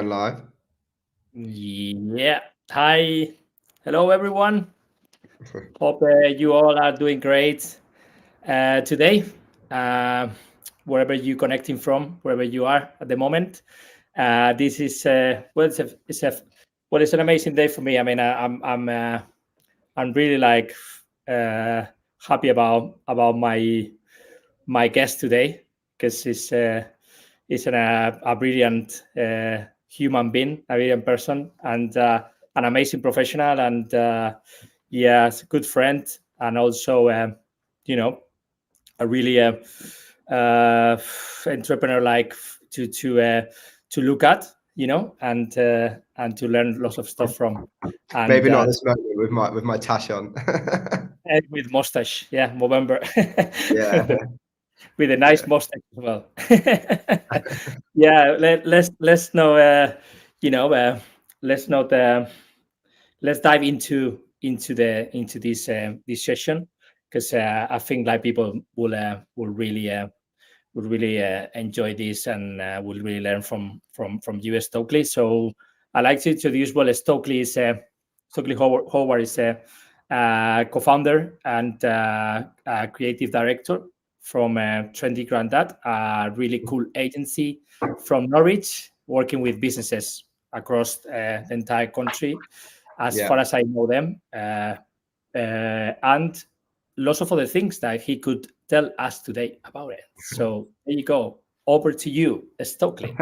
Live. Yeah. Hi. Hello, everyone. Hope you all are doing great today. Uh, Wherever you're connecting from, wherever you are at the moment. This is it's an amazing day for me. I mean, I'm really like uh, happy about my guest today because he's a brilliant human being, a brilliant person, and an amazing professional, and yes, a good friend, and also you know a really uh, entrepreneur like to look at, and to learn lots of stuff from, and Maybe not this moment with my tash on. and with mustache, yeah, November. Yeah, With a yeah, nice mustache as well. Yeah, let's know. You know, let's not. Let's dive into this session because I think like people will really enjoy this and will really learn from you, Stokely. So I like to introduce well. Stokely Howard is a co-founder and creative director from Trendy Grandad, a really cool agency from Norwich, working with businesses across the entire country, as yeah. far as I know them. And lots of other things that he could tell us today about it. So there you go. Over to you, Stokely.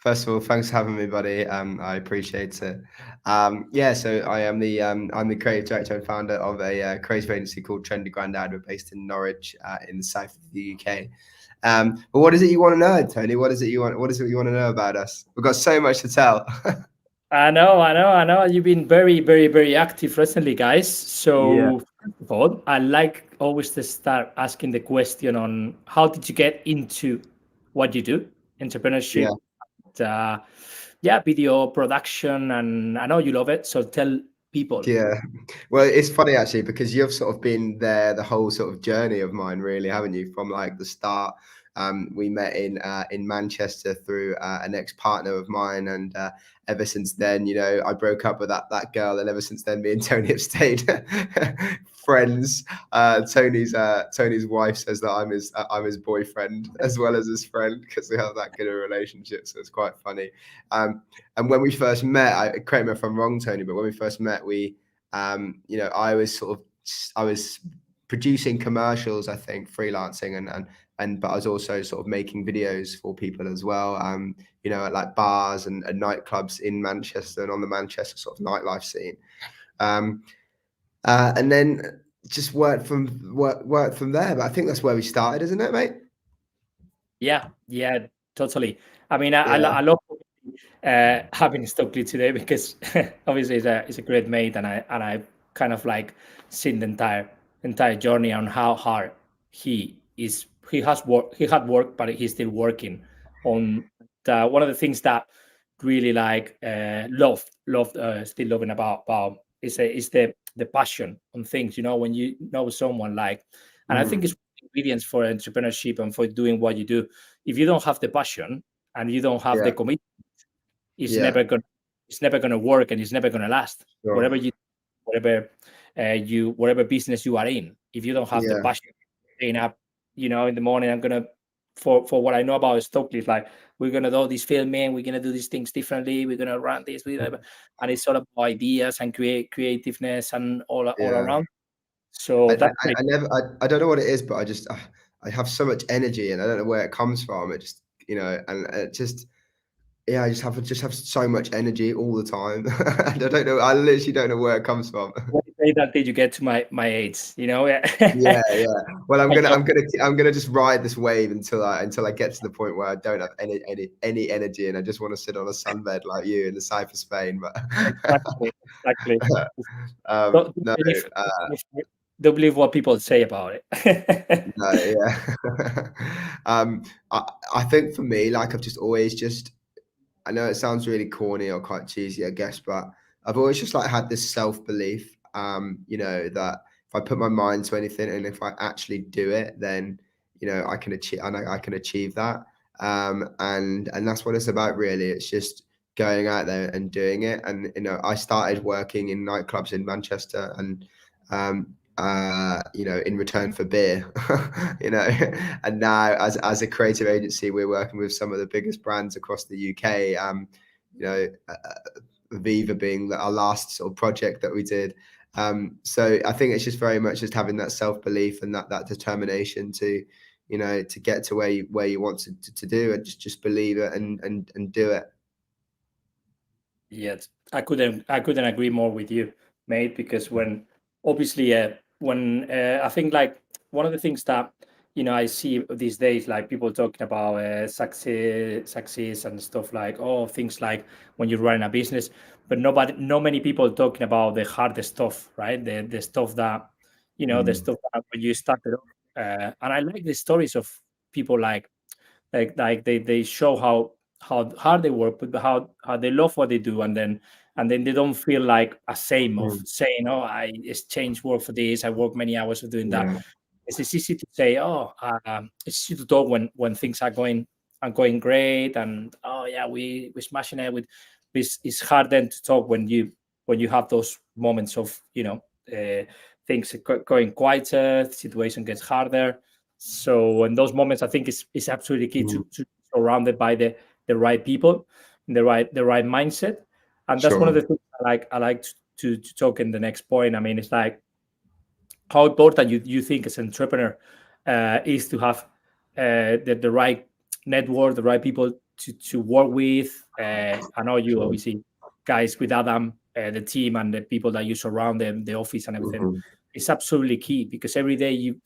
First of all, thanks for having me, buddy. I appreciate it. Yeah, so I'm the creative director and founder of a creative agency called Trendy Grandad. We're based in Norwich, in the south of the UK. But what is it you want to know, Tony? What is it you want? What is it you want to know about us? We've got so much to tell. I know. You've been very, very, very active recently, guys. Yeah, So, first of all, I like always to start asking the question on how did you get into what you do, yeah. entrepreneurship, uh, yeah, video production, and I know you love it. So tell people. Yeah. Well, it's funny actually because you've sort of been there the whole sort of journey of mine, really, haven't you? From like the start. We met in Manchester through an ex-partner of mine, and ever since then, I broke up with that girl, and ever since then, me and Tony have stayed friends. Tony's wife says that I'm his boyfriend as well as his friend because we have that good a relationship. So it's quite funny. Um, and when we first met, correct me if I'm wrong, Tony, but when we first met, I was producing commercials, I think, freelancing, but I was also sort of making videos for people as well. At like bars and nightclubs in Manchester and on the Manchester sort of nightlife scene. Um, and then just worked from there. But I think that's where we started, isn't it, mate? Yeah, yeah, totally. I mean, Yeah, I love having Stokely today because obviously he's a great mate, and I kind of like seen the entire journey on how hard he is. He had work, but he's still working on one of the things that really like loved still loving about is the passion on things. You know, when you know someone like, and I think mm, it's ingredients for entrepreneurship and for doing what you do. If you don't have the passion and you don't have yeah, the commitment, it's yeah, never gonna it's never gonna work, and it's never gonna last. sure. Whatever you whatever whatever business you are in, if you don't have the Yeah, passion, staying up, in the morning, I'm gonna for what I know about Stokely, it's like we're gonna do this filming, we're gonna do these things differently, we're gonna run this, and it's all about ideas and creativeness and all yeah. around. I, So I, that's I great. I never, I don't know what it is, but I have so much energy and I don't know where it comes from. It just, and it just, yeah, I just have so much energy all the time. And I don't know, I literally don't know where it comes from. What you say that did you get to my age? Yeah, yeah. Well, I'm I gonna, joke. I'm gonna, I'm gonna just ride this wave until I get to the point where I don't have any energy, and I just want to sit on a sunbed like you in the south of Spain. But Exactly, exactly. Don't no, believe, uh, don't believe what people say about it. no, yeah. um, I, I think for me, like I've just always just I know it sounds really corny or quite cheesy, I guess, but I've always just like had this self-belief, that if I put my mind to anything and if I actually do it, then I can achieve that. And that's what it's about, really. It's just going out there and doing it. And I started working in nightclubs in Manchester, and in return for beer, and now as a creative agency, we're working with some of the biggest brands across the UK. Viva being our last sort of project that we did. So I think it's just very much just having that self-belief and that determination to get to where you want to do, and just believe it and do it. Yes, I couldn't agree more with you, mate. Because when obviously I think like one of the things that I see these days, like people talking about success and stuff, like things like when you're running a business, but not many people talking about the hard stuff, right? The stuff that the stuff that when you started off, and I like the stories of people like they show how hard they work, but how they love what they do, and then they don't feel like a shame of saying, I exchanged work for this, I work many hours of doing that. Yeah. It's easy to say, it's easy to talk when things are going great, and we're smashing it with. It's hard then to talk when you have those moments of things going quieter, situation gets harder. So in those moments, I think it's absolutely key to be surrounded by the right people, the right mindset, and that's one of the things I like to talk in the next point. I mean, it's like how important you think as an entrepreneur is to have the right network, the right people to work with. I know you obviously guys with Adam, the team and the people that you surround them, the office and everything. It's absolutely key, because every day you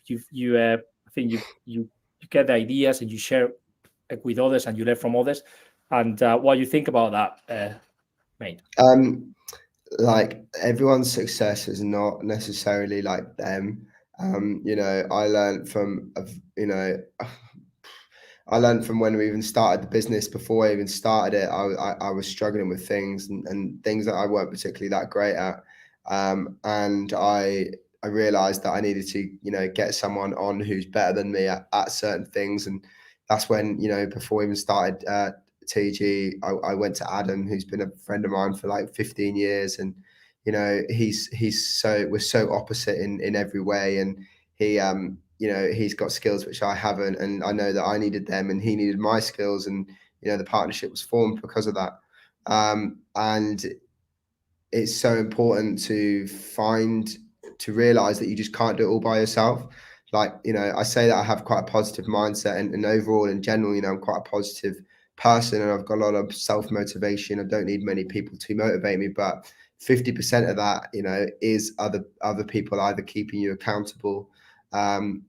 I think you get the ideas and you share with others and you learn from others. And what you think about that, mate? Like, everyone's success is not necessarily like them. I learned from I learned from when we even started the business. Before I even started it, I was struggling with things and things that I weren't particularly that great at. And I realized that I needed to, get someone on who's better than me at certain things. And that's when, before we even started TG, I went to Adam, who's been a friend of mine for like 15 years. And, we're so opposite in every way. And he's got skills which I haven't, and I know that I needed them and he needed my skills, and the partnership was formed because of that. And it's so important to realize that you just can't do it all by yourself. Like, I say that I have quite a positive mindset, and overall in general, I'm quite a positive person, and I've got a lot of self-motivation. I don't need many people to motivate me, but 50% of that, is other people either keeping you accountable,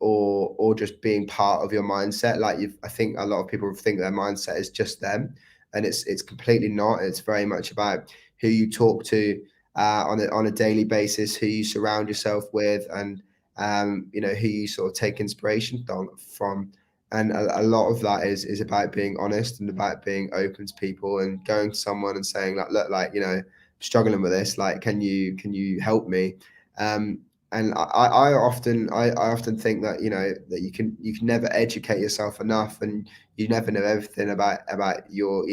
or just being part of your mindset. Like, I think a lot of people think their mindset is just them, and it's completely not. It's very much about who you talk to on a daily basis, who you surround yourself with, and who you sort of take inspiration from. And a lot of that is about being honest and about being open to people and going to someone and saying, like, look, like, I'm struggling with this. Like, can you help me? And I often think that that you can never educate yourself enough, and you never know everything about your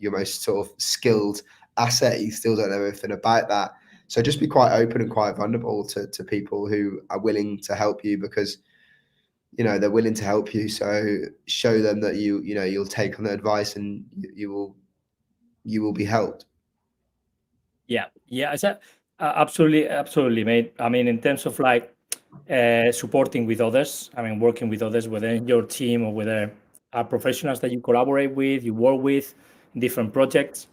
most sort of skilled asset. You still don't know everything about that. So just be quite open and quite vulnerable to people who are willing to help you, because they're willing to help you. So show them that you'll take on their advice, and you will be helped. Yeah, absolutely, mate. I mean, in terms of like supporting with others, I mean, working with others, whether in your team or whether professionals that you collaborate with, you work with in different projects.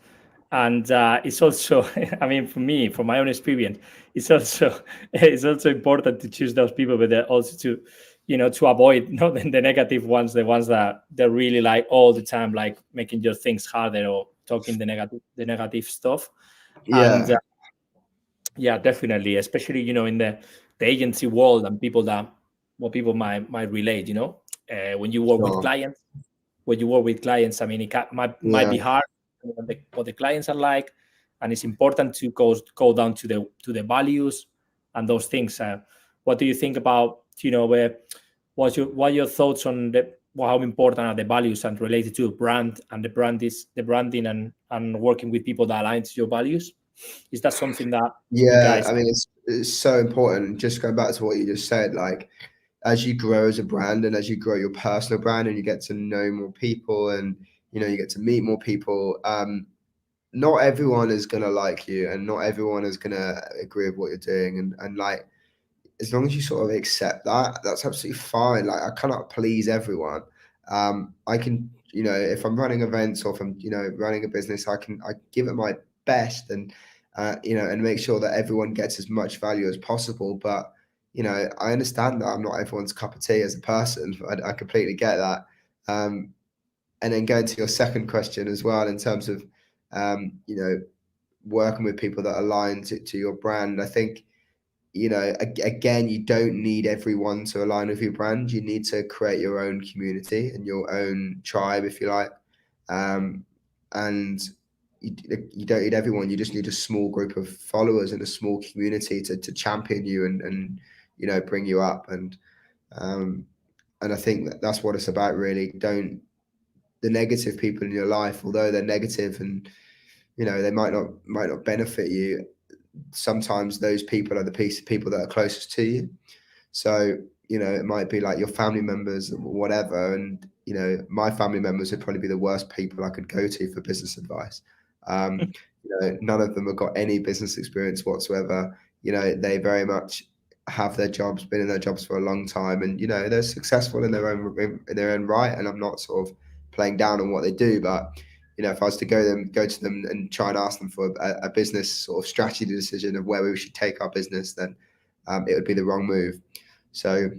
And it's also, I mean, for me, from my own experience, it's also important to choose those people, but also to to avoid not the negative ones, the ones that they're really like all the time, like making your things harder or talking the negative stuff. Yeah. And yeah, definitely, especially in the agency world, and people that what people might relate. When you work with Sure. clients, I mean, might Yeah. be hard what the clients are like, and it's important to go down to the values and those things. What do you think about what are your thoughts on how important are the values and related to a brand, and the branding and working with people that align to your values? Is that something that you Yeah, guys? I mean, it's so important. Just going back to what you just said, like as you grow as a brand and as you grow your personal brand and you get to know more people and you get to meet more people, not everyone is gonna like you and not everyone is gonna agree with what you're doing. And like as long as you sort of accept that, that's absolutely fine. Like I cannot please everyone. I can, if I'm running events or if I'm, running a business, I give it my best and, and make sure that everyone gets as much value as possible. But, I understand that I'm not everyone's cup of tea as a person. I completely get that. And then going to your second question as well, in terms of, working with people that align to your brand, I think, again, you don't need everyone to align with your brand. You need to create your own community and your own tribe, if you like. And you don't need everyone. You just need a small group of followers and a small community to champion you and bring you up. And I think that's what it's about, really. Don't the negative people in your life, although they're negative and they might not benefit you, sometimes those people are the people that are closest to you. So, it might be like your family members or whatever. And, my family members would probably be the worst people I could go to for business advice. None of them have got any business experience whatsoever. They very much have their jobs, been in their jobs for a long time, and, they're successful in their own right. And I'm not sort of playing down on what they do, but if I was to go to them and try and ask them for a business sort of strategy decision of where we should take our business, then it would be the wrong move. So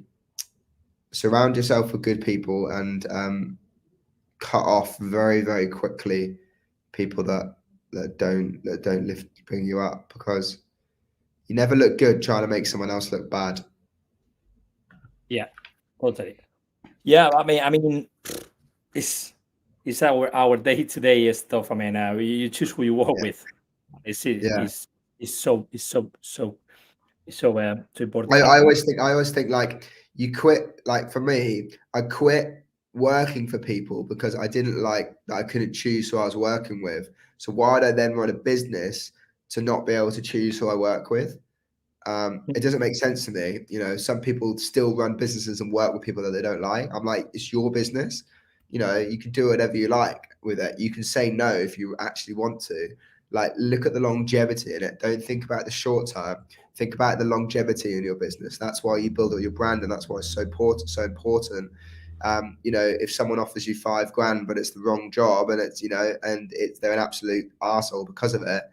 surround yourself with good people and cut off very, very quickly people that don't bring you up, because you never look good trying to make someone else look bad. Yeah, totally. Yeah, I mean, it's our day-to-day stuff. I mean, you choose who you work with. It's so important. I always think like you quit. Like for me, I quit working for people because I didn't like that I couldn't choose who I was working with. So why would I then run a business to not be able to choose who I work with? It doesn't make sense to me. Some people still run businesses and work with people that they don't like. I'm like, it's your business. You can do whatever you like with it. You can say no if you actually want to. Like, look at the longevity in it. Don't think about the short term. Think about the longevity in your business. That's why you build up your brand, and that's why it's so important. If someone offers you $5,000, but it's the wrong job, and they're an absolute arsehole because of it,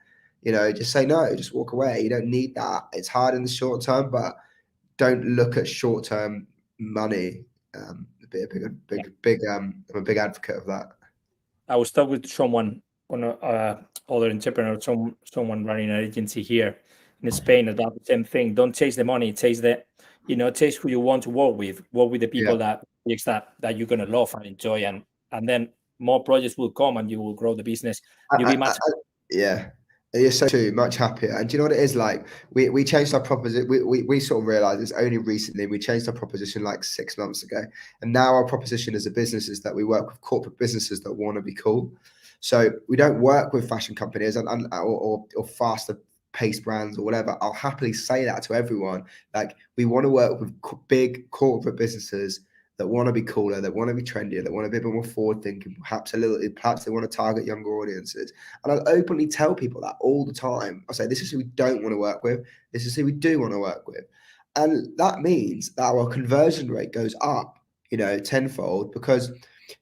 just say no, just walk away. You don't need that. It's hard in the short term, but don't look at short term money. I'm a big advocate of that. I was talking with someone on other entrepreneur, someone running an agency here in Spain about the same thing. Don't chase the money, chase chase who you want to work with the people that you're gonna love and enjoy, and then more projects will come and you will grow the business. You'll be much You're so too much happier. And do you know what it is like? We changed our proposition. We sort of realized it's only recently we changed our proposition like 6 months ago. And now our proposition as a business is that we work with corporate businesses that want to be cool. So we don't work with fashion companies or faster paced brands or whatever. I'll happily say that to everyone. Like, we want to work with big corporate businesses that want to be cooler, that want to be trendier, that want to be a bit more forward thinking, perhaps they want to target younger audiences. And I'll openly tell people that all the time. I say, this is who we don't want to work with. This is who we do want to work with. And that means that our conversion rate goes up, tenfold, because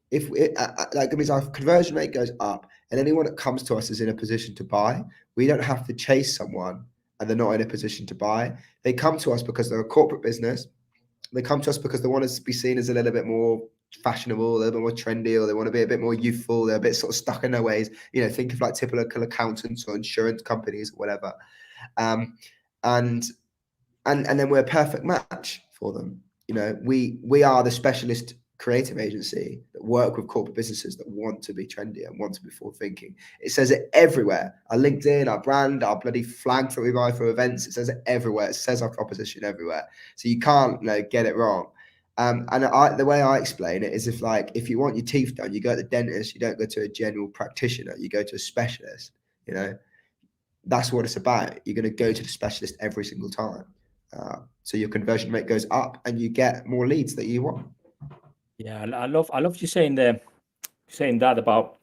it means our conversion rate goes up, and anyone that comes to us is in a position to buy. We don't have to chase someone and they're not in a position to buy. They come to us because they're a corporate business. They come to us because they want us to be seen as a little bit more fashionable, a little bit more trendy, or they want to be a bit more youthful. They're a bit sort of stuck in their ways. Think of like typical accountants or insurance companies or whatever. And then we're a perfect match for them. We are the specialist creative agency that work with corporate businesses that want to be trendy and want to be forward thinking. It says it everywhere. Our LinkedIn, our brand, our bloody flags that we buy for events, it says it everywhere. It says our proposition everywhere. So you can't get it wrong. And the way I explain it is if you want your teeth done, you go to the dentist, you don't go to a general practitioner, you go to a specialist, you know. That's what it's about. You're going to go to the specialist every single time. So your conversion rate goes up and you get more leads that you want. Yeah, I love you saying that about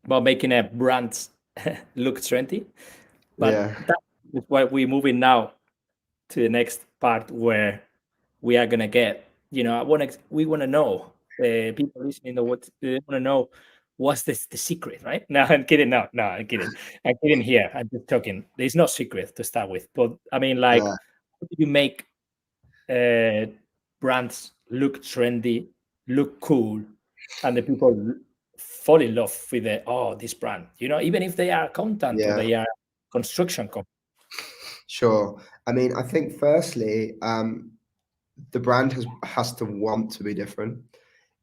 making a brand look trendy. But that is why we're moving now to the next part where we are gonna get, we want to know, the people listening to what they want to know, what's the secret, right? No, I'm kidding. No, I'm kidding here. I'm just talking. There's no secret to start with, but I mean, like, how do you make brands look trendy, look cool, and the people fall in love with this brand, even if they are accountant or they are construction company? Sure. I mean, I think firstly, the brand has to want to be different.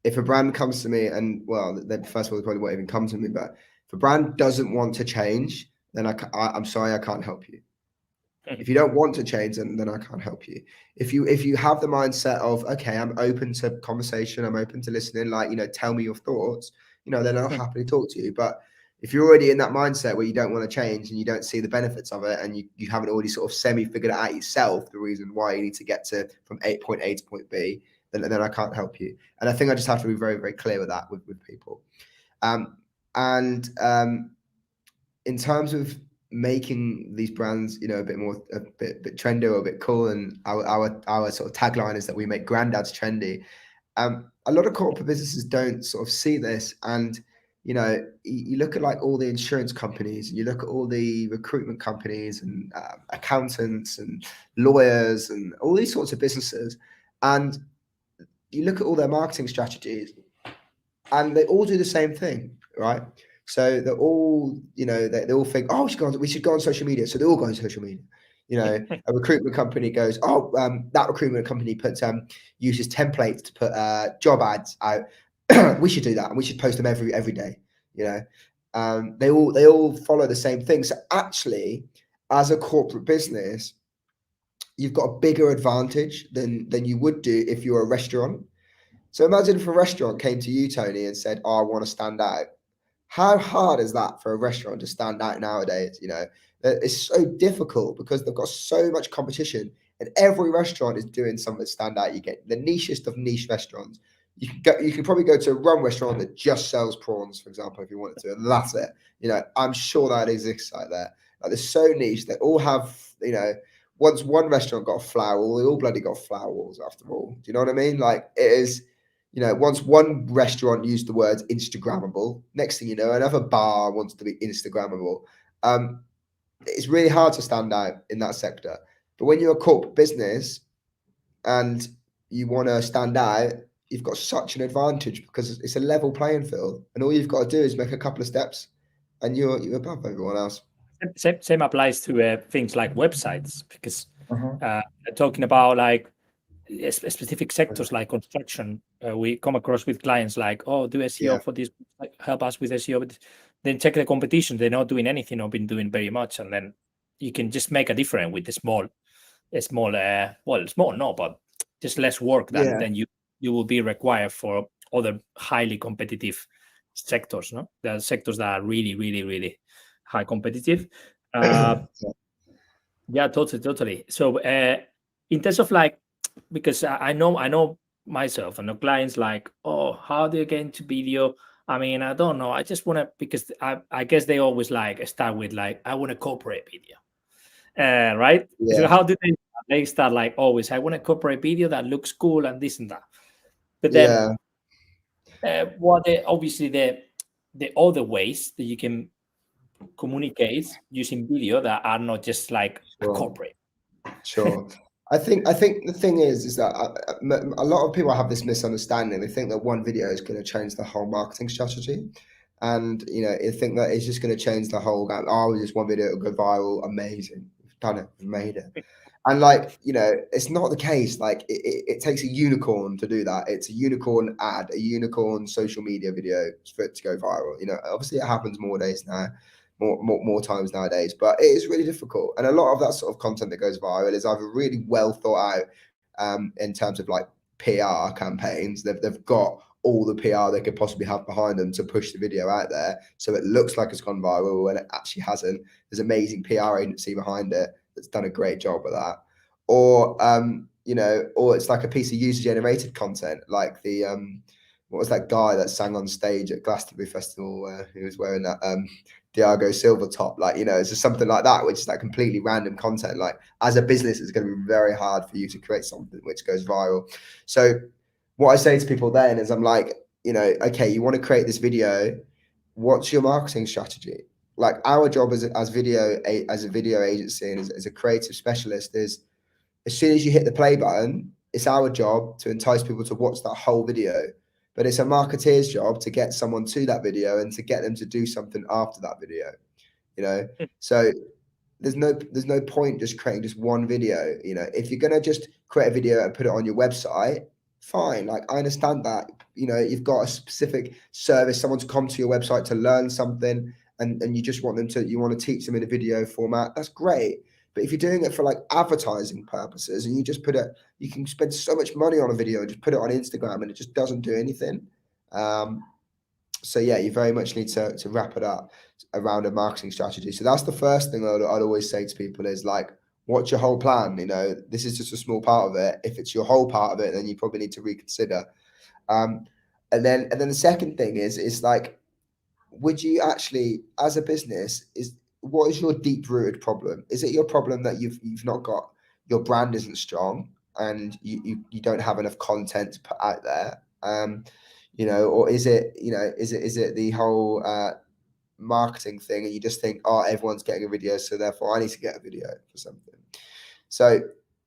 If a brand comes to me and, well, then first of all, they probably won't even come to me, but if a brand doesn't want to change, then I'm sorry, I can't help you. If you don't want to change, then I can't help you. If you have the mindset of, okay, I'm open to conversation, I'm open to listening, like, tell me your thoughts, then I'll happily talk to you. But if you're already in that mindset where you don't want to change and you don't see the benefits of it, and you haven't already sort of figured it out yourself, the reason why you need to get from point A to point B, then I can't help you. And I think I just have to be very, very clear with that with people. In terms of making these brands, a bit trendy or a bit cool, and our sort of tagline is that we make granddads trendy. A lot of corporate businesses don't sort of see this, and you look at like all the insurance companies, and you look at all the recruitment companies, and accountants and lawyers and all these sorts of businesses, and you look at all their marketing strategies, and they all do the same thing, right? So they're all, they all think, oh, we should go on social media. So they all go on social media. A recruitment company goes, oh, that recruitment company uses templates to put job ads out. We should do that, and we should post them every day. They all follow the same thing. So actually, as a corporate business, you've got a bigger advantage than you would do if you're a restaurant. So imagine if a restaurant came to you, Tony, and said, oh, I want to stand out. How hard is that for a restaurant to stand out nowadays? It's so difficult because they've got so much competition, and every restaurant is doing something to stand out. You get the nichest of niche restaurants. You can probably go to a rum restaurant that just sells prawns, for example, if you wanted to, and that's it. I'm sure that exists out there. Like, they're so niche. They all have, once one restaurant got a flower wall, they all bloody got flower walls after all. Do you know what I mean? Like, it is. Once one restaurant used the word Instagrammable, next thing you know, another bar wants to be Instagrammable. It's really hard to stand out in that sector. But when you're a corporate business and you want to stand out, you've got such an advantage because it's a level playing field, and all you've got to do is make a couple of steps, and you're above everyone else. Same applies to things like websites, because talking about like specific sectors like construction, we come across with clients like, oh, do SEO for this, help us with SEO, but then check the competition, they're not doing anything or been doing very much, and then you can just make a difference with the small no, but just less work than you will be required for other highly competitive sectors. No, there are sectors that are really, really, really high competitive. Yeah, totally. So in terms of like, because I know myself, and the clients like, oh, how do you get into video? I mean, I don't know. I just want to, because I guess they always like start with like, I want a corporate video, right? So how do they start like always? I want a corporate video that looks cool and this and that. But then, what obviously the other ways that you can communicate using video that are not just like a corporate. Sure. I think the thing is that a lot of people have this misunderstanding. They think that one video is going to change the whole marketing strategy, and they think that it's just going to change the whole. Oh, just one video, it'll go viral, amazing, we've done it, we've made it. And like, it's not the case. Like, it takes a unicorn to do that. It's a unicorn ad, a unicorn social media video for it to go viral. Obviously it happens more days now. More times nowadays, but it is really difficult. And a lot of that sort of content that goes viral is either really well thought out in terms of like PR campaigns. They've got all the PR they could possibly have behind them to push the video out there, so it looks like it's gone viral when it actually hasn't. There's an amazing PR agency behind it that's done a great job of that. Or or it's like a piece of user generated content, like the what was that guy that sang on stage at Glastonbury Festival who was wearing that Diago silver top, like, it's just something like that, which is like completely random content. Like, as a business, it's going to be very hard for you to create something which goes viral. So what I say to people then is, I'm like, okay, you want to create this video, what's your marketing strategy? Like, our job as a video agency and as a creative specialist is, as soon as you hit the play button, it's our job to entice people to watch that whole video. But it's a marketeer's job to get someone to that video and to get them to do something after that video. So there's no point just creating just one video. If you're gonna just create a video and put it on your website, fine. Like, I understand that. You've got a specific service, someone to come to your website to learn something, and you just want you want to teach them in a video format. That's great. But if you're doing it for like advertising purposes, and you can spend so much money on a video and just put it on Instagram and it just doesn't do anything. So yeah, you very much need to wrap it up around a marketing strategy. So that's the first thing I'd always say to people is, like, what's your whole plan? This is just a small part of it. If it's your whole part of it, then you probably need to reconsider. And then the second thing is like, would you actually, as a business, what is your deep rooted problem? Is it your problem that you've not got, your brand isn't strong and you don't have enough content to put out there? Or is it the whole marketing thing, and you just think, oh, everyone's getting a video, so therefore I need to get a video for something? So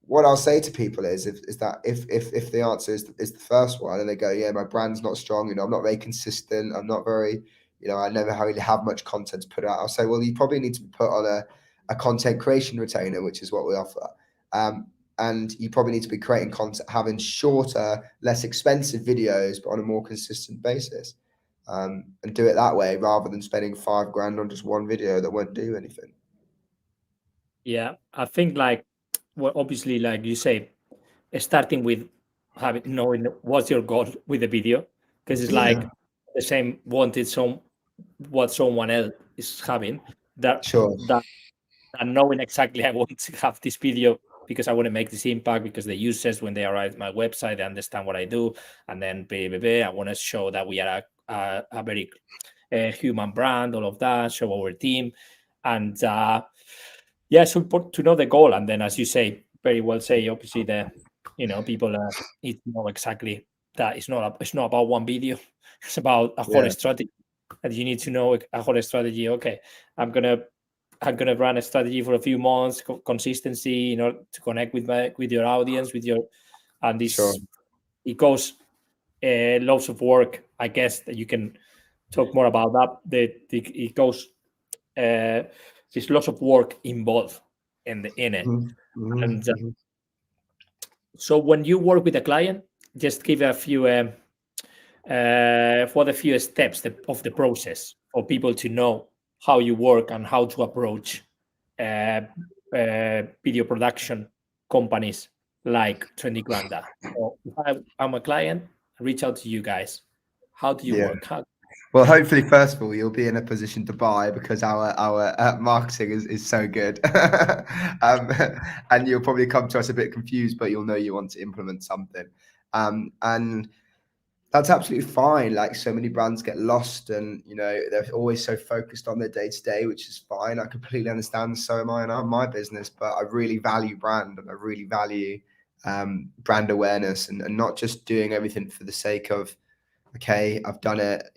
what I'll say to people is that if the answer is the first one, and they go, yeah, my brand's not strong, I'm not very consistent, I'm not very, I never really have much content to put out, I'll say, well, you probably need to put on a content creation retainer, which is what we offer. And you probably need to be creating content, having shorter, less expensive videos, but on a more consistent basis. And do it that way rather than spending $5,000 on just one video that won't do anything. Yeah, I think, like, well, obviously, like you say, starting with knowing what's your goal with the video, because it's like the same what someone else is having. That knowing exactly, I want to have this video because I want to make this impact, because the users, when they arrive at my website, they understand what I do, and then I want to show that we are a very human brand, all of that, show our team, and so to know the goal, and then, as you say, very well say, obviously people need to know exactly that it's not about one video, it's about a whole strategy, and you need to know a whole strategy. Okay, I'm gonna run a strategy for a few months, consistency, to connect with your audience, and this it goes lots of work. I guess that you can talk more about that. It goes there's lots of work involved in it. And so when you work with a client, just give a few steps of the process for people to know how you work and how to approach video production companies like Trendy Grandad. So if I'm a client, I reach out to you guys. How do you work? Well, hopefully, first of all, you'll be in a position to buy, because our marketing is so good. And you'll probably come to us a bit confused, but you'll know you want to implement something. And that's absolutely fine. Like, so many brands get lost, and they're always so focused on their day-to-day, which is fine. I completely understand. So am I in my business, but I really value brand, and I really value brand awareness, and not just doing everything for the sake of, okay, I've done it,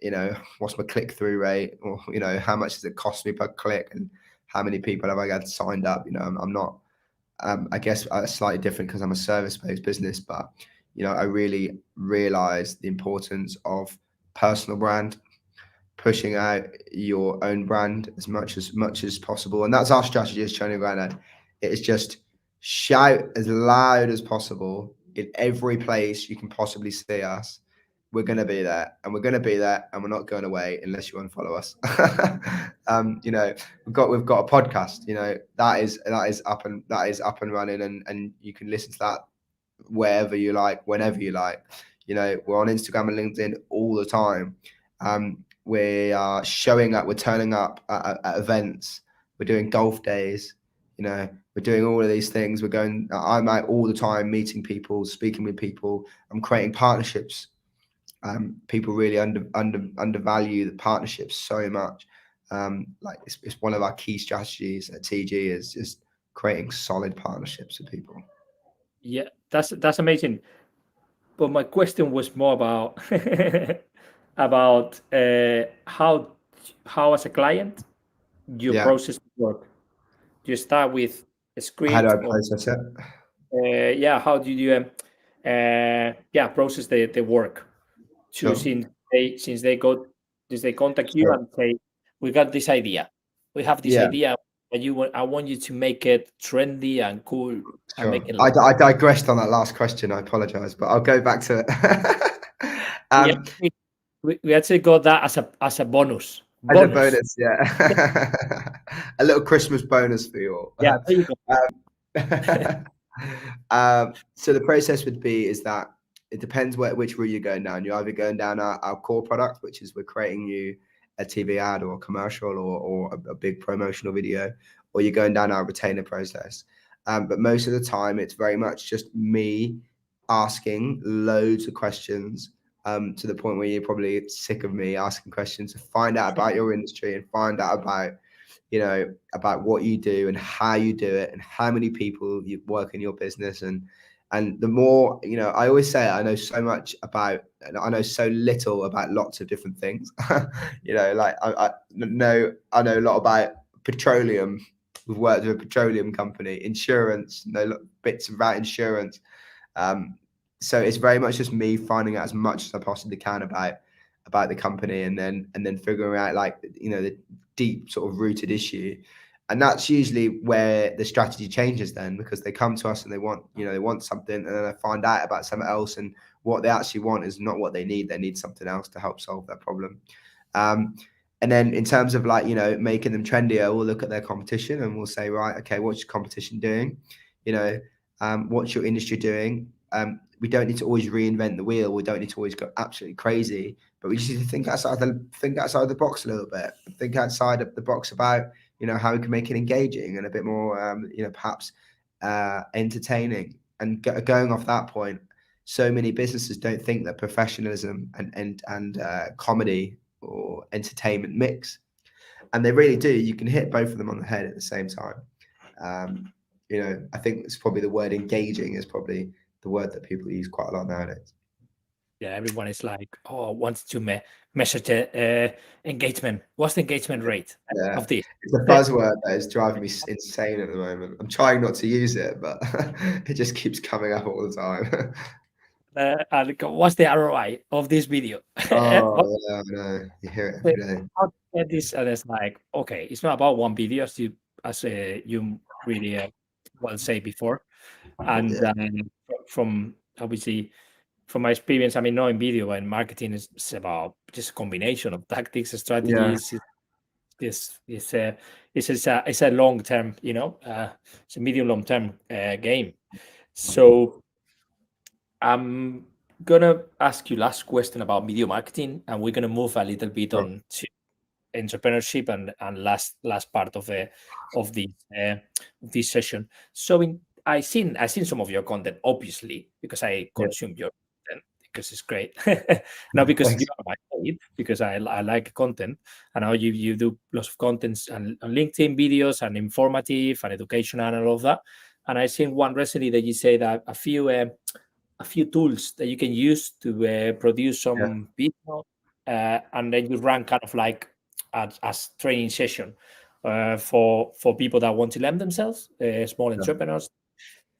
what's my click-through rate, or how much does it cost me per click, and how many people have I got signed up? I'm not I guess slightly different because I'm a service-based business, but I really realize the importance of personal brand, pushing out your own brand as much as possible. And that's our strategy as Trendy Grandad. It is just shout as loud as possible in every place you can possibly see us. We're going to be there, and we're going to be there, and we're not going away unless you unfollow us. We've got a podcast, that is up and running, and you can listen to that wherever you like, whenever you like. You know, we're on Instagram and LinkedIn all the time. We are showing up, we're turning up at events, we're doing golf days, you know, we're doing all of these things. I'm out all the time meeting people, speaking with people. I'm creating partnerships. People really undervalue the partnerships so much. Like it's one of our key strategies at TG is just creating solid partnerships with people. Yeah, that's amazing. But my question was more about about how as a client your Yeah. process work. Do you start with a How do script I or process it? yeah, how do you yeah, process the work to Sure. since they contact you Sure. and say we got this idea, we have this Yeah. idea, and I want you to make it trendy and cool and Sure. make it I digressed on that last question. I apologize, but I'll go back to it. yeah, we actually got that as a bonus As a bonus. bonus, yeah. A little Christmas bonus for you all. Yeah, there you go. So the process would be is that it depends which route you're going down. You're either going down our core product, which is we're creating you a TV ad or a commercial or a big promotional video, or you're going down our retainer process. But most of the time, it's very much just me asking loads of questions to the point where you're probably sick of me asking questions to find out about your industry and find out about, you know, about what you do and how you do it and how many people you work in your business. And the more, you know, I always say I know so much about, and I know so little about lots of different things. You know, like I know a lot about petroleum. We've worked with a petroleum company, insurance, know bits about insurance. So it's very much just me finding out as much as I possibly can about the company, and then figuring out, like, you know, the deep sort of rooted issue. And that's usually where the strategy changes then, because they come to us and they want something, and then I find out about something else, and what they actually want is not what they need something else to help solve that problem. And then in terms of, like, you know, making them trendier, we'll look at their competition and we'll say, right, okay, what's your competition doing? You know, what's your industry doing? We don't need to always reinvent the wheel. We don't need to always go absolutely crazy, but we just need to think outside the box a little bit. Think outside of the box about, you know, how we can make it engaging and a bit more, you know, perhaps entertaining. And going off that point, so many businesses don't think that professionalism and comedy or entertainment mix, and they really do. You can hit both of them on the head at the same time. You know, I think it's probably the word engaging is probably the word that people use quite a lot nowadays. Yeah, everyone is like, oh, wants to measure the engagement. What's the engagement rate Yeah, of this? it's a buzzword that is driving me insane at the moment. I'm trying not to use it, but it just keeps coming up all the time. And what's the ROI of this video? Oh, yeah, I know. You hear it every day. How to get this? And it's like, okay, it's not about one video, as you really well say before. And Yeah. from obviously from my experience, I mean, knowing video and marketing is about just a combination of tactics, Yeah. strategies. It's a long term, you know, it's a medium long term game. So I'm gonna ask you last question about video marketing, and we're gonna move a little bit Sure. on to entrepreneurship and last part of this session. So I've seen some of your content, obviously, because I Yeah. consume your content because it's great. Not because you Thanks. are my babe, because I like content. And now you do lots of contents and LinkedIn videos and informative and educational and all of that. And I seen one recently that you say that a few tools that you can use to produce Yeah. some video, and then you run kind of like as training session for people that want to learn themselves, small Yeah. entrepreneurs,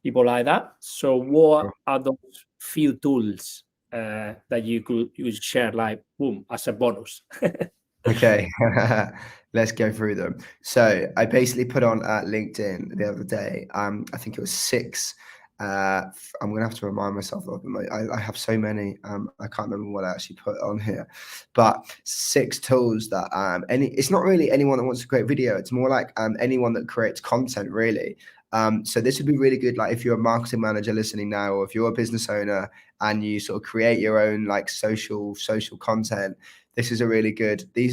people like that. So what Sure. are those few tools that you could share, like, boom, as a bonus? Okay, let's go through them. So I basically put on LinkedIn the other day. I think it was six. I'm gonna have to remind myself of them. I have so many. I can't remember what I actually put on here, but 6 tools that it's not really anyone that wants to create video. It's more like anyone that creates content really. So this would be really good, like if you're a marketing manager listening now, or if you're a business owner and you sort of create your own like social content. These are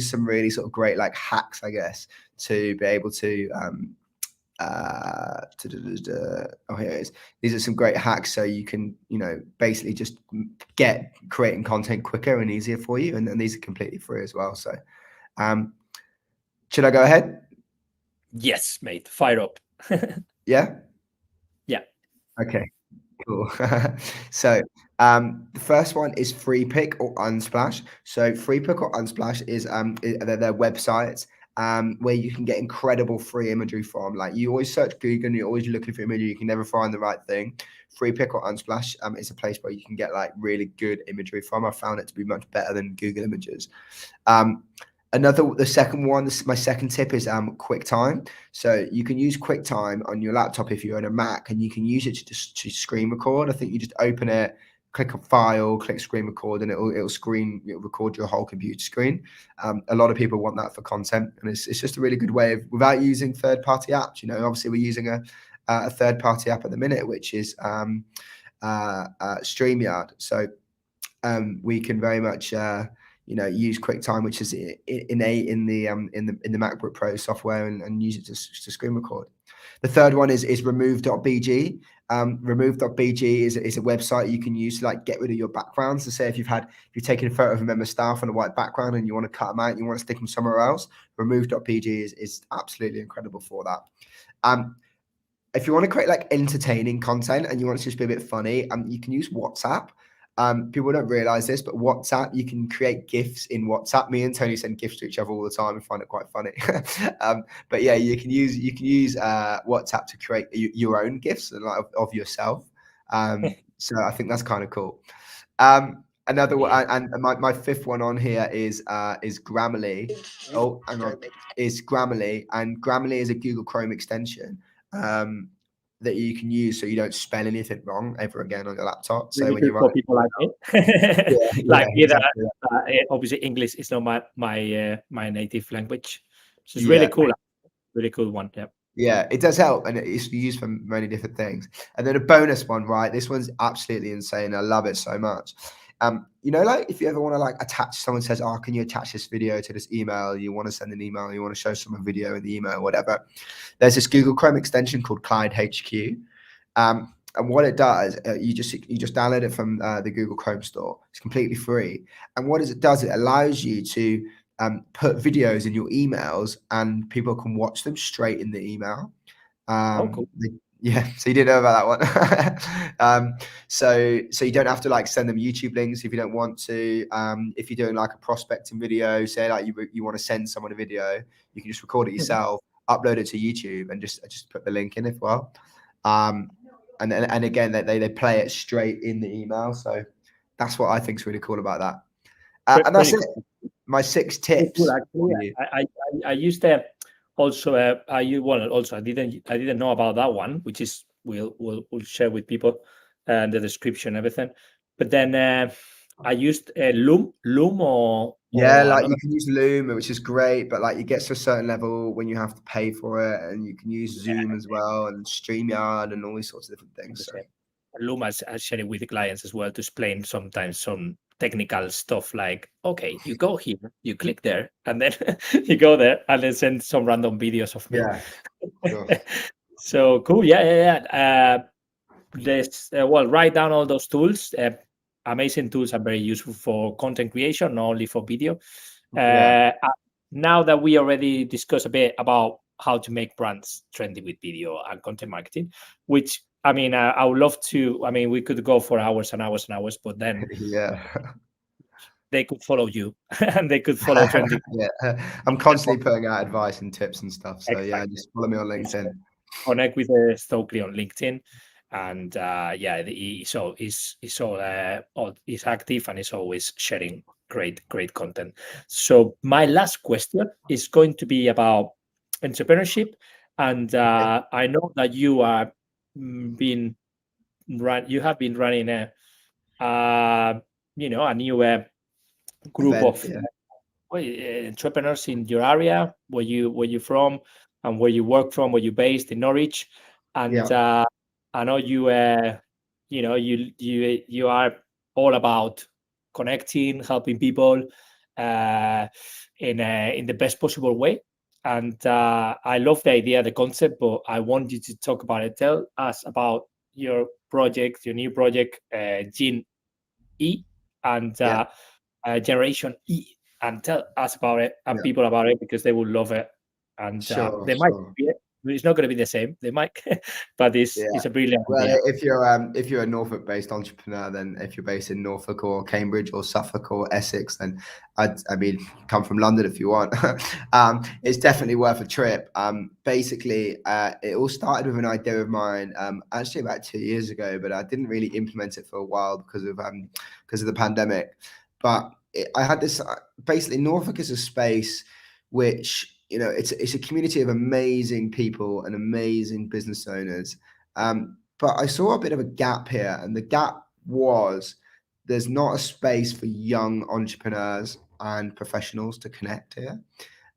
some really sort of great like hacks, I guess, to be able to oh, here it is. These are some great hacks, so you can, basically just get creating content quicker and easier for you, and these are completely free as well. So should I go ahead? Yes, mate, fire up. Yeah Okay, cool. So the first one is Free Pick or Unsplash. So Free Pick or Unsplash is their websites where you can get incredible free imagery from. Like, you always search Google and you're always looking for imagery, you can never find the right thing. Free Pick or Unsplash is a place where you can get like really good imagery from. I found it to be much better than Google Images. The second one, my second tip is QuickTime. So you can use QuickTime on your laptop if you're on a Mac, and you can use it to screen record. I think you just open it, click a file, click screen record, and it'll record your whole computer screen. A lot of people want that for content, and it's just a really good way of, without using third-party apps. Obviously we're using a third-party app at the minute, which is StreamYard. So we can very much use QuickTime, which is innate in the MacBook Pro software, and use it to screen record. The third one is remove.bg. Remove.bg is a website you can use to like get rid of your backgrounds. So say if you've taken a photo of a member of staff on a white background and you want to cut them out, you want to stick them somewhere else, remove.bg is absolutely incredible for that. If you want to create like entertaining content and you want it to just be a bit funny, you can use WhatsApp. People don't realize this, but WhatsApp, you can create GIFs in WhatsApp. Me and Tony send GIFs to each other all the time and find it quite funny. But yeah, you can use WhatsApp to create your own GIFs and like of yourself. So I think that's kind of cool. Another one, and my fifth one on here is Grammarly. Oh, hang on, is Grammarly, and Grammarly is a Google Chrome extension that you can use, so you don't spell anything wrong ever again on your laptop. So really when you're for people like me, like exactly. obviously English is not my native language, so it's Yeah. really cool one. Yeah, it does help, and it's used for many different things. And then a bonus one, right? This one's absolutely insane. I love it so much. Like if you ever want to like attach, someone says, "Oh, can you attach this video to this email?" You want to send an email, you want to show someone a video in the email, whatever. There's this Google Chrome extension called Clyde HQ. And what it does, you just download it from the Google Chrome store. It's completely free. And what it does, it allows you to put videos in your emails, and people can watch them straight in the email. Cool. Yeah, so you didn't know about that one. So you don't have to like send them YouTube links if you don't want to. If you're doing like a prospecting video, say like you want to send someone a video, you can just record it yourself, upload it to YouTube, and just put the link in as well. And again, they play it straight in the email. So that's what I think is really cool about that. And that's it. My 6 tips. Cool, actually, I used that also. I didn't know about that one, which is we'll share with people and the description, everything. But then I used Loom or like you can use Loom, which is great, but like it gets to a certain level when you have to pay for it, and you can use Zoom as well, and StreamYard and all these sorts of different things. So. Loom, I share it with the clients as well to explain sometimes some technical stuff, like, okay, you go here, you click there, and then you go there, and then send some random videos of me. Yeah. Sure. So cool. Yeah. Write down all those tools. Amazing tools are very useful for content creation, not only for video. Now that we already discussed a bit about how to make brands trendy with video and content marketing, which I would love to. We could go for hours and hours and hours, but then they could follow you and they could follow Trendy. Yeah, I'm constantly putting out advice and tips and stuff. So exactly. Yeah, just follow me on LinkedIn. Connect with Stokely on LinkedIn, and he's active and he's always sharing great content. So my last question is going to be about entrepreneurship, and I know that you have been running a new group of entrepreneurs in your area, where you from and where you work from, where you're based in Norwich. And I know you you are all about connecting, helping people in the best possible way. And I love the idea, the concept, but I want you to talk about it. Tell us about your project, your new project, Gen E and Generation E, and tell us about it and people about it, because they will love it. And they might be it. It's not going to be the same. They might, but it's a brilliant idea. If you're a Norfolk-based entrepreneur, then if you're based in Norfolk or Cambridge or Suffolk or Essex, then I mean, come from London if you want. It's definitely worth a trip. Basically, it all started with an idea of mine, actually about 2 years ago, but I didn't really implement it for a while because of the pandemic. But I had this. Basically, Norfolk is a space which, you know, it's a community of amazing people and amazing business owners. But I saw a bit of a gap here, and the gap was there's not a space for young entrepreneurs and professionals to connect here.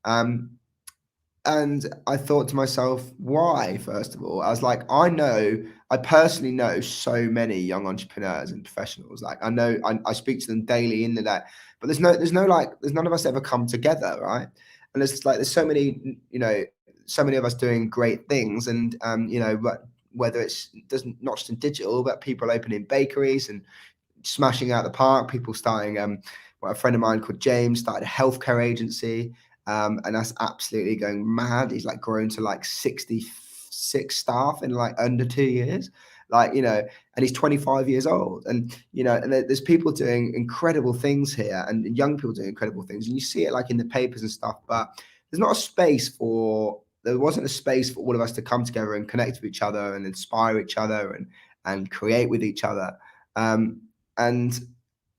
And I thought to myself, why? First of all, I was like, I personally know so many young entrepreneurs and professionals. Like I speak to them daily in the day, but there's none of us ever come together, right? And there's so many, you know, so many of us doing great things, and you know, but whether it's not just in digital, but people opening bakeries and smashing out the park, people starting a friend of mine called James started a healthcare agency, and that's absolutely going mad. He's like grown to like 66 staff in like under 2 years, like, you know, and he's 25 years old, and you know, and there's people doing incredible things here, and young people doing incredible things, and you see it like in the papers and stuff, but there wasn't a space for all of us to come together and connect with each other and inspire each other and create with each other. And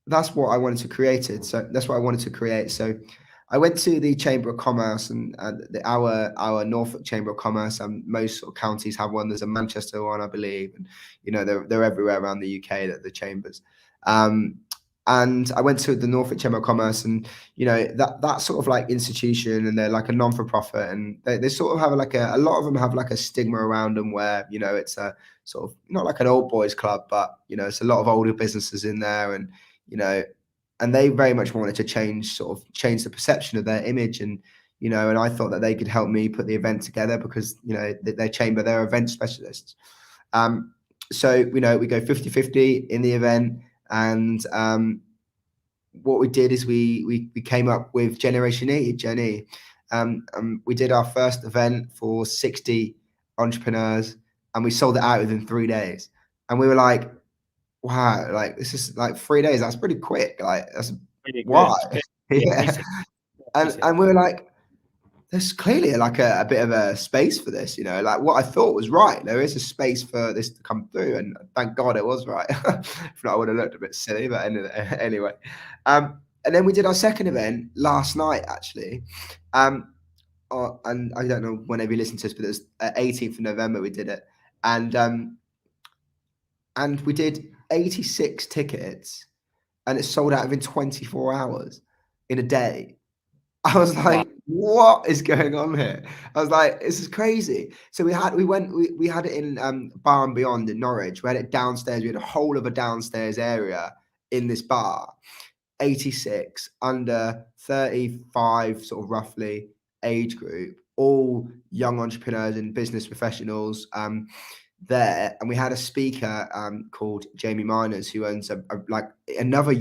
that's what I wanted to create it. So that's what I wanted to create. So I went to the Chamber of Commerce and our Norfolk Chamber of Commerce, and most sort of counties have one. There's a Manchester one, I believe, and you know, they're everywhere around the UK, the chambers. And I went to the Norfolk Chamber of Commerce, and you know, that sort of like institution, and they're like a non-for-profit, and they sort of have like a lot of them have like a stigma around them where, you know, it's a sort of not like an old boys club, but you know, it's a lot of older businesses in there, and you know, and they very much wanted to change the perception of their image, and you know, and I thought that they could help me put the event together because, you know, their chamber, they're event specialists. So, you know, we go 50-50 in the event, and what we did is we came up with Generation E, Gen E. We did our first event for 60 entrepreneurs, and we sold it out within 3 days, and we were like, wow, like this is like 3 days. That's pretty quick. Like that's Pretty why. good. Yeah. And we were like, there's clearly like a bit of a space for this, you know, like what I thought was right. There is a space for this to come through, and thank God it was right. If not, I would have looked a bit silly, but anyway. And then we did our second event last night, actually. And I don't know whenever you listen to this, but it was 18th of November we did it. And we did 86 tickets, and it sold out within 24 hours in a day. I was like, wow, what is going on here? I was like, this is crazy. So we had it in Bar and Beyond in Norwich. We had it downstairs. We had a whole of a downstairs area in this bar. 86 under 35, sort of roughly age group, all young entrepreneurs and business professionals there. And we had a speaker called Jamie Miners, who owns another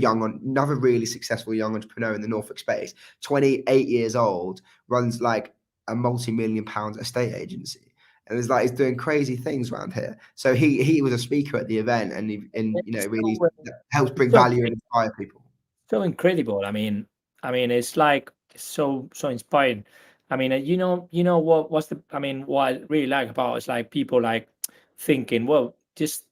really successful young entrepreneur in the Norfolk space, 28 years old, runs like a multi-million pound estate agency, and it's like he's doing crazy things around here. So he was a speaker at the event, and you know, really helps bring value and inspire people. So incredible. I mean, it's like so inspiring. I mean, you know what's the, I mean, what I really like about it is like people like thinking, well, just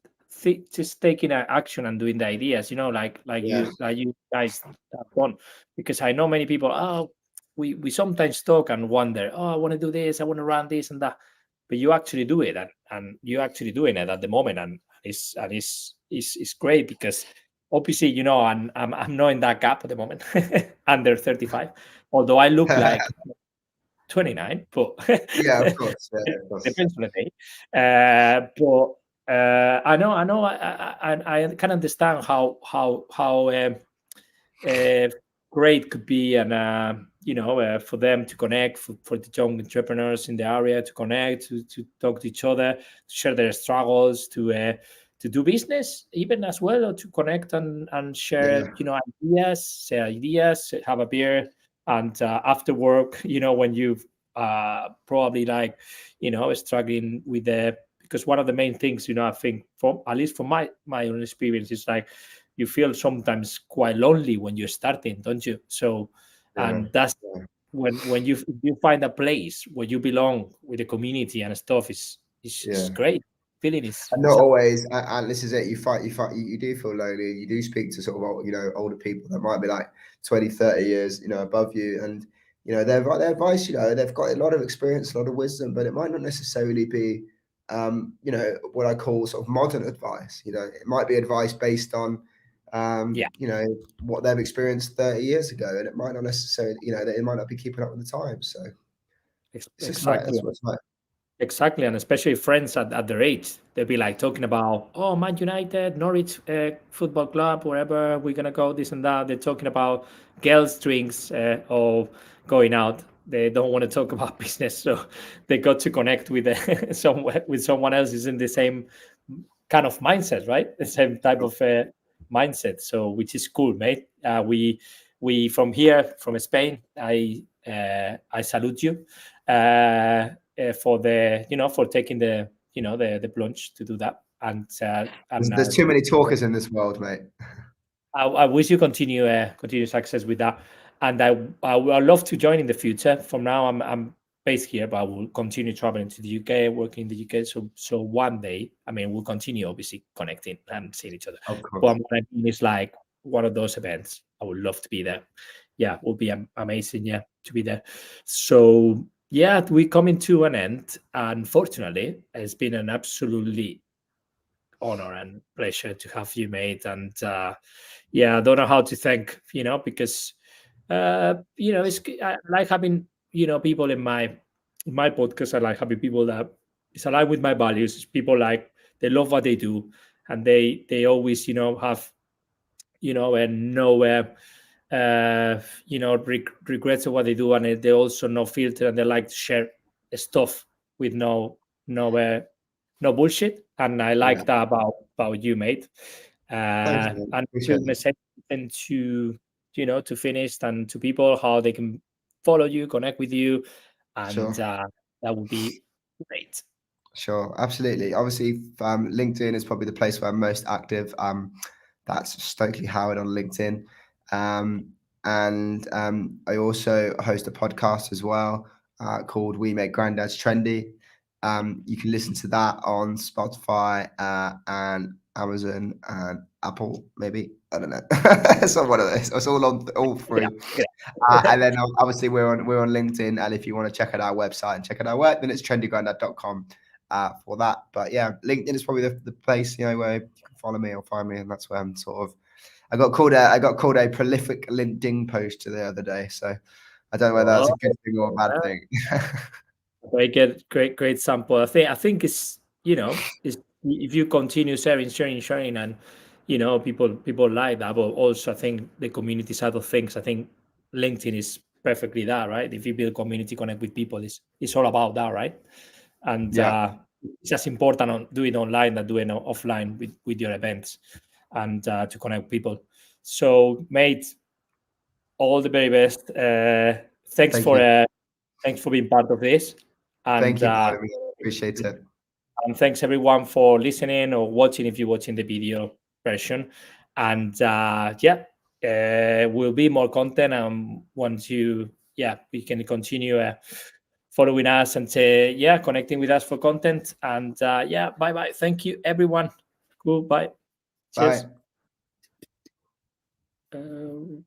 taking action and doing the ideas, you know, like you guys have done. Because I know many people, we sometimes talk and wonder, I want to do this, I want to run this and that, but you actually do it, and you're actually doing it at the moment, and it's great because obviously, you know, I'm not in that gap at the moment, under 35. Although I look like 29, but Yeah, of course. Yeah, of course. depends on the day. But I know, I can understand how great could be, and for them to connect, for the young entrepreneurs in the area to connect, to talk to each other, to share their struggles, to do business even as well, or to connect and share, ideas, have a beer, and after work, when you've probably like, struggling with the, because one of the main things, I think, from at least from my own experience, is like you feel sometimes quite lonely when you're starting, don't you? So, Yeah. and that's when you find a place where you belong with the community and stuff, is great. Feeling is And not always, and this is it. You do feel lonely. You do speak to sort of older people that might be like 20, 30 years above you, and their advice. They've got a lot of experience, a lot of wisdom, but it might not necessarily be what I call sort of modern advice. It might be advice based on what they've experienced 30 years ago, and it might not necessarily it might not be keeping up with the times. So it's just exactly. that's what it's like. Exactly, and especially friends at their age, they'll be like talking about, oh, Man United, Norwich football club, wherever we're gonna go, this and that. They're talking about girls' drinks or going out. They don't want to talk about business, so they got to connect with someone else is in the same kind of mindset, right? The same type of mindset. So, which is cool, mate. We from here, from Spain, I salute you. For the for taking the the plunge to do that, and There's too many talkers in this world, mate. I wish you continue success with that, and I would love to join in the future. From now, I'm based here, but I will continue traveling to the UK, working in the UK. So one day, I mean, we'll continue obviously connecting and seeing each other. Of course. But what I mean is like one of those events. I would love to be there. Yeah, it would be amazing. Yeah, to be there. So yeah, we coming to an end. Unfortunately, it's been an absolutely honor and pleasure to have you, mate. And I don't know how to thank, because I like having people in my podcast. I like having people that is aligned with my values. People like they love what they do, and they always have and no regrets of what they do, and they also no filter, and they like to share stuff with no bullshit, and I like that about you, mate. Thank you, And appreciate to it. message and to finish, and to people how they can follow you, connect with you, and Sure. that would be great. Sure, absolutely. Obviously, LinkedIn is probably the place where I'm most active. That's Stokely Howard on LinkedIn. And I also host a podcast as well called We Make Granddads Trendy. You can listen to that on Spotify and Amazon and Apple, maybe. I don't know. It's not one of those. It's all free. And then obviously we're on LinkedIn, and if you want to check out our website and check out our work, then it's trendygrandad.com for that. But yeah, LinkedIn is probably the place where you can follow me or find me, and that's where I'm sort of. I got called a prolific LinkedIn poster the other day, so I don't know whether that's a good thing or a bad thing. Great sample. I think it's is if you continue sharing, and people like that. But also, I think the community side of things. I think LinkedIn is perfectly that, right? If you build community, connect with people, it's all about that, right? And Yeah. it's as important on doing online than doing offline with your events, and to connect people. So, mate, all the very best. Thanks Thank you. thanks for being part of this, and Thank you for having me. Appreciate it. thanks everyone for listening or watching if you're watching the video version. And will be more content, and once we can continue following us and connecting with us for content. And bye. Thank you everyone. Goodbye. Cheers. Bye.